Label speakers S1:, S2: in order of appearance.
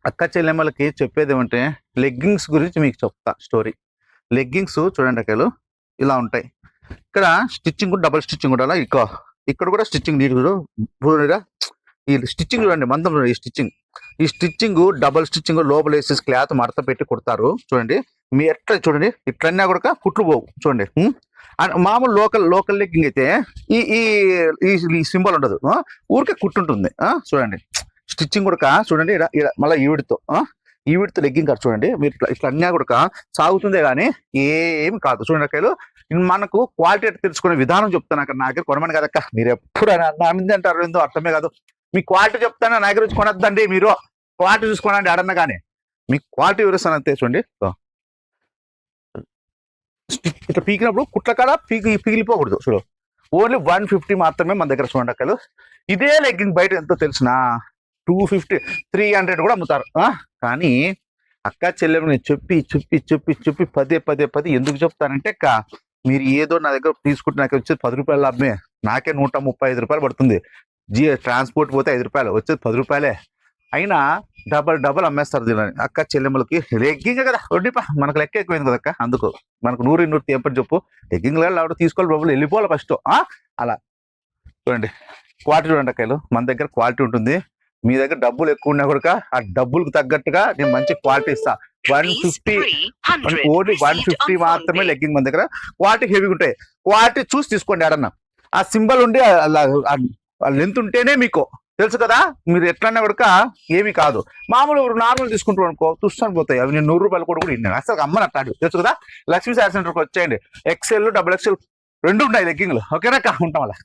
S1: అక్క చెల్లెమ్మలకి చెప్పేది ఏమంటే లెగ్గింగ్స్ గురించి మీకు చెప్తా స్టోరీ. లెగ్గింగ్స్ చూడండి అక్కలు ఇలా ఉంటాయి. ఇక్కడ స్టిచ్చింగ్ డబుల్ స్టిచ్చింగ్ కూడా ఇక్కడ కూడా స్టిచ్చింగ్ నీట్ ఈ స్టిచ్చింగ్ చూడండి మందం ఈ స్టిచ్చింగ్ డబుల్ స్టిచ్చింగ్ లోపల వేసేసి క్లాత్ మడత పెట్టి కుడతారు చూడండి. మీ ఎట్లా చూడండి ఇట్లన్నా కూడా కుట్లు పోవు చూడండి. మామూలు లోకల్ లెగ్గింగ్ అయితే ఈ ఈ సింబల్ ఉండదు, ఊరికే కుట్టుంటుంది చూడండి. స్టిచ్చింగ్ కూడా చూడండి మళ్ళీ ఈవిడితో లెగ్గింగ్ కాదు చూడండి. మీరు ఇట్లా అన్నా కూడా సాగుతుందే కానీ ఏమి కాదు చూడండి అక్కలు. మనకు క్వాలిటీ తెలుసుకునే విధానం చెప్తాను. అక్కడ నా దగ్గర కొనమని కదక్క, మీరు ఎప్పుడు నా మీద అంటారు ఏందో అర్థమే కాదు. మీ క్వాలిటీ చెప్తాను, నా దగ్గర వచ్చి కొనొద్దండి. మీరు క్వాలిటీ చూసుకోనండి ఆడన్నా కానీ మీకు క్వాలిటీ వివరిస్తాను అంతే చూడండి. ఇట్లా పీకినప్పుడు కుట్ల కాడ పీగిలిపోకూడదు చూడు. ఓన్లీ 150 మాత్రమే మన దగ్గర చూడండి అక్కలు. ఇదే లెగ్గింగ్ బయట ఎంతో తెలిసిన 250 300 కూడా అమ్ముతారు. కానీ అక్క చెల్లెలు చెప్పి పదే ఎందుకు చెప్తానంటే అక్క, మీరు ఏదో నా దగ్గర తీసుకుంటే నాకు వచ్చేది 10 రూపాయలు లాభమే. నాకే 135 రూపాయలు పడుతుంది. ట్రాన్స్పోర్ట్ పోతే 5 రూపాయలు, వచ్చేది 10 రూపాయలే. అయినా డబల్ అమ్మేస్తారు దీని అక్క చెల్లెమ్మలకి. లెగ్గింగ్ కదా ఒడ్డిపా, మనకు లెక్క ఎక్కువైంది కదా అక్క. అందుకు మనకు 100 ఏపని చెప్పు లెగ్గింగ్ ఎవరు తీసుకోవాలి డబ్బులు వెళ్ళిపోవాలి ఫస్ట్. అలా చూడండి క్వాలిటీ చూడండి అక్కలు. మన దగ్గర క్వాలిటీ ఉంటుంది. మీ దగ్గర డబ్బులు ఎక్కువ ఉన్నా కూడా ఆ డబ్బులకు తగ్గట్టుగా నేను మంచి క్వాలిటీ ఇస్తా. 150 ఓన్లీ 150 మాత్రమే లెగ్గింగ్ మన దగ్గర. క్వాలిటీ హెవీగా ఉంటాయి. క్వాలిటీ చూసి తీసుకోండి. ఆడన్నా ఆ సింబల్ ఉండి లెంత్ ఉంటేనే మీకు తెలుసు కదా. మీరు ఎట్లన్నా కూడా ఏమీ కాదు. మామూలు నార్మల్ తీసుకుంటారు అనుకో చూస్తాను పోతాయి. అవి నేను 100 రూపాయలు కూడా ఇన్నాను. అసలు అమ్మని అట్లాంటివి తెలుసు కదా. లక్ష్మీ శారీ సెంటర్కి వచ్చేయండి. XL XXL 2 ఉన్నాయి లెగ్గింగ్లు. ఓకేనా ఉంటాం అలా.